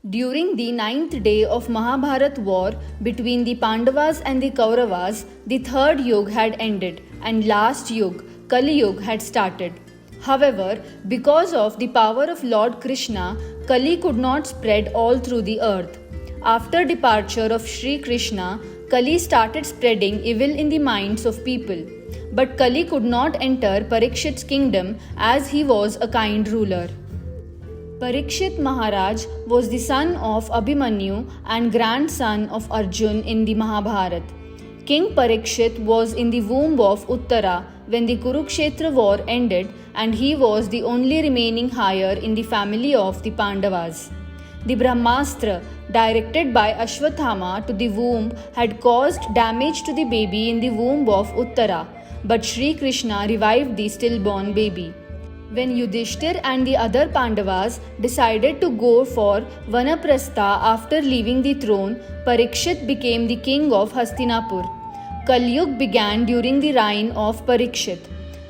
During the ninth day of Mahabharat war between the Pandavas and the Kauravas, the third Yuga had ended and last Yuga, Kali Yuga, had started. However, because of the power of Lord Krishna, Kali could not spread all through the earth. After departure of Sri Krishna, Kali started spreading evil in the minds of people. But Kali could not enter Parikshit's kingdom as he was a kind ruler. Parikshit Maharaj was the son of Abhimanyu and grandson of Arjun in the Mahabharat. King Parikshit was in the womb of Uttara when the Kurukshetra war ended, and he was the only remaining heir in the family of the Pandavas. The Brahmastra, directed by Ashwathama to the womb, had caused damage to the baby in the womb of Uttara, but Sri Krishna revived the stillborn baby. When Yudhishthir and the other Pandavas decided to go for Vanaprastha after leaving the throne, Parikshit became the king of Hastinapur. Kalyug began during the reign of Parikshit.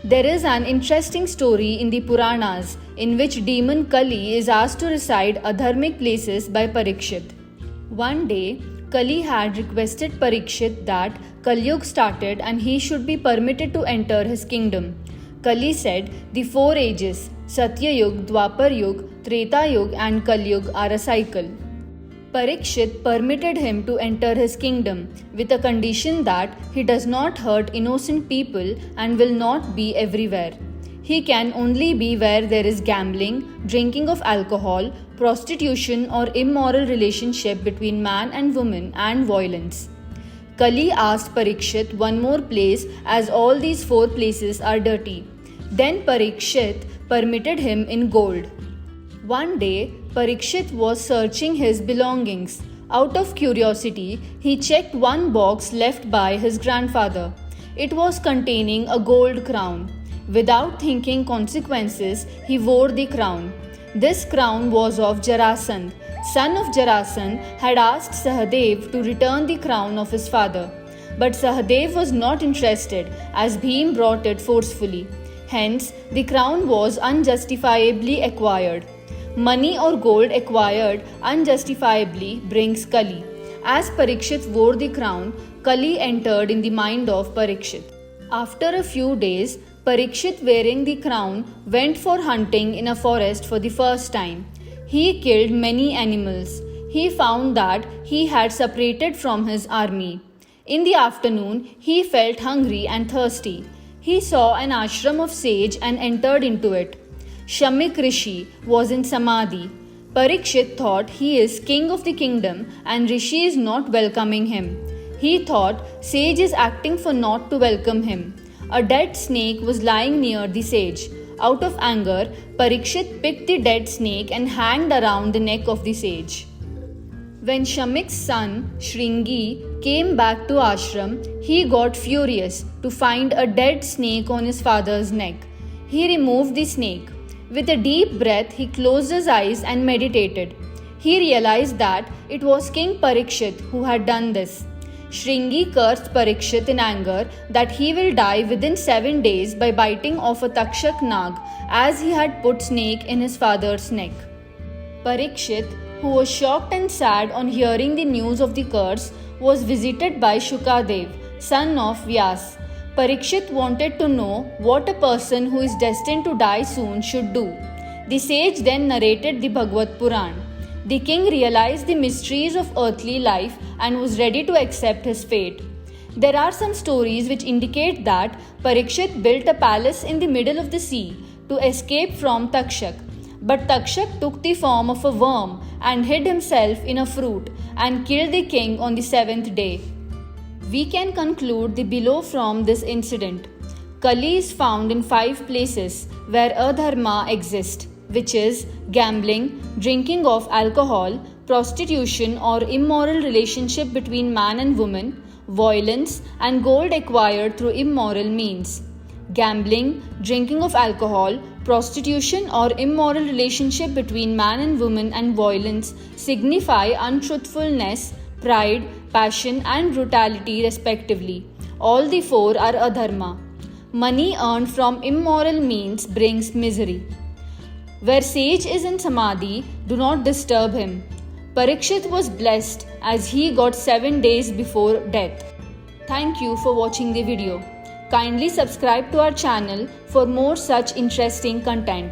There is an interesting story in the Puranas in which demon Kali is asked to reside adharmic places by Parikshit. One day, Kali had requested Parikshit that Kalyug started and he should be permitted to enter his kingdom. Kali said, "The four ages, Satya Yuga, Dwapar Yuga, Treta Yuga and Kali Yuga are a cycle." Parikshit permitted him to enter his kingdom with a condition that he does not hurt innocent people and will not be everywhere. He can only be where there is gambling, drinking of alcohol, prostitution or immoral relationship between man and woman and violence. Kali asked Parikshit one more place as all these four places are dirty. Then Parikshit permitted him in gold. One day, Parikshit was searching his belongings. Out of curiosity, he checked one box left by his grandfather. It was containing a gold crown. Without thinking consequences, he wore the crown. This crown was of Jarasandh. Son of Jarasandh had asked Sahadev to return the crown of his father. But Sahadev was not interested as Bhim brought it forcefully. Hence, the crown was unjustifiably acquired. Money or gold acquired unjustifiably brings Kali. As Parikshit wore the crown, Kali entered in the mind of Parikshit. After a few days, Parikshit, wearing the crown, went for hunting in a forest for the first time. He killed many animals. He found that he had separated from his army. In the afternoon, he felt hungry and thirsty. He saw an ashram of sage and entered into it. Shamik Rishi was in Samadhi. Parikshit thought he is king of the kingdom and Rishi is not welcoming him. He thought sage is acting for not to welcome him. A dead snake was lying near the sage. Out of anger, Parikshit picked the dead snake and hanged around the neck of the sage. When Shamik's son, Shringi, came back to ashram, he got furious to find a dead snake on his father's neck. He removed the snake. With a deep breath, he closed his eyes and meditated. He realized that it was King Parikshit who had done this. Shringi cursed Parikshit in anger that he will die within 7 days by biting off a Takshak Nag as he had put snake in his father's neck. Parikshit, who was shocked and sad on hearing the news of the curse, was visited by Shukadev, son of Vyas. Parikshit wanted to know what a person who is destined to die soon should do. The sage then narrated the Bhagavad Puran. The king realized the mysteries of earthly life and was ready to accept his fate. There are some stories which indicate that Parikshit built a palace in the middle of the sea to escape from Takshak. But Takshak took the form of a worm and hid himself in a fruit and killed the king on the 7th day. We can conclude the below from this incident. Kali is found in 5 places where adharma exists, which is gambling, drinking of alcohol, prostitution or immoral relationship between man and woman, violence, and gold acquired through immoral means. Gambling, drinking of alcohol, prostitution or immoral relationship between man and woman and violence signify untruthfulness, pride, passion and brutality respectively. All the 4 are adharma. Money earned from immoral means brings misery. Where sage is in samadhi, do not disturb him. Parikshit was blessed as he got 7 days before death. Thank you for watching the video. Kindly subscribe to our channel for more such interesting content.